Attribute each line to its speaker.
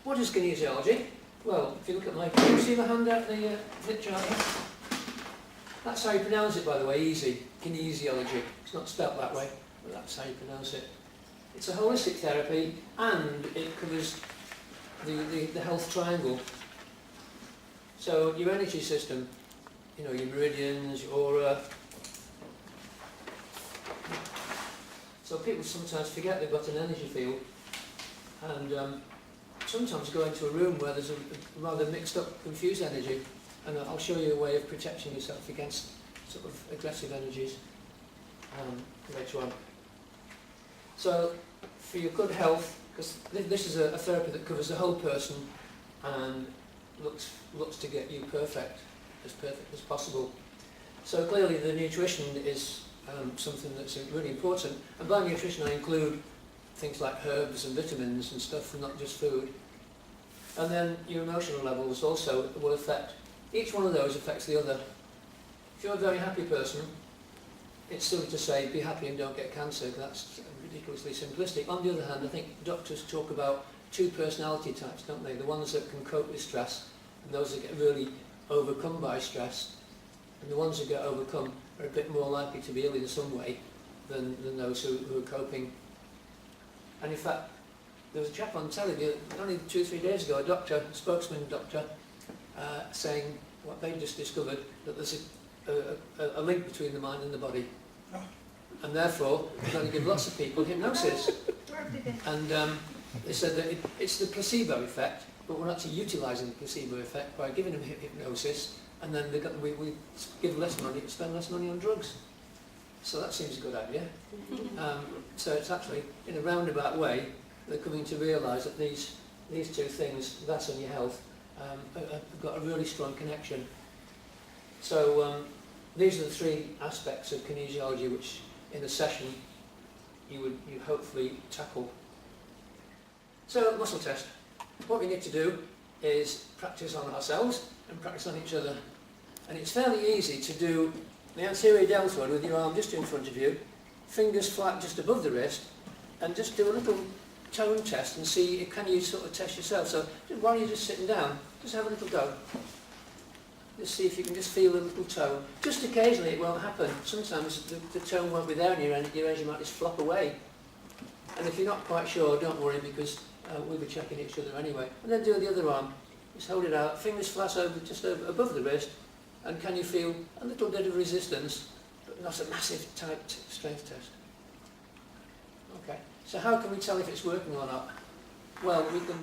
Speaker 1: What is kinesiology? Well, if you look at my, can you see my hand out the flip chart here? That's how you pronounce it, by the way, easy. Kinesiology. It's not spelt that way, but that's how you pronounce it. It's a holistic therapy, and it covers the health triangle. So your energy system, you know, your meridians, your aura. So people sometimes forget they've got an energy field, and sometimes go into a room where there's a rather mixed up, confused energy, and I'll show you a way of protecting yourself against sort of aggressive energies later on. So for your good health, because this is a therapy that covers the whole person and looks to get you perfect as possible. So clearly the nutrition is something that's really important, and by nutrition I include things like herbs and vitamins and stuff, and not just food. And then your emotional levels also will affect, each one of those affects the other. If you're a very happy person, it's silly to say be happy and don't get cancer. That's ridiculously simplistic. On the other hand, I think doctors talk about two personality types, don't they? The ones that can cope with stress and those that get really overcome by stress. And the ones that get overcome are a bit more likely to be ill in some way than those who are coping. And in fact, there was a chap on telly only 2 or 3 days ago, a spokesman doctor, saying what they just discovered, that there's a link between the mind and the body. And therefore, we're going to give lots of people hypnosis. And they said that it's the placebo effect, but we're actually utilising the placebo effect by giving them hypnosis, and then we give less money, spend less money on drugs. So that seems a good idea. So it's actually, in a roundabout way, they're coming to realise that these two things, that and your health, have got a really strong connection. So these are the 3 aspects of kinesiology which, in a session, you hopefully tackle. So, muscle test. What we need to do is practice on ourselves and practice on each other. And it's fairly easy to do the anterior deltoid with your arm just in front of you, fingers flat just above the wrist, and just do a little tone test and see, can you sort of test yourself. So while you're just sitting down, just have a little go. Just see if you can just feel a little tone. Just occasionally it won't happen. Sometimes the tone won't be there and your energy might just flop away. And if you're not quite sure, don't worry, because we'll be checking each other anyway. And then do the other arm. Just hold it out, fingers flat just above the wrist, and can you feel a little bit of resistance, but not a massive tight strength test. Okay, so how can we tell if it's working or not? Well, we can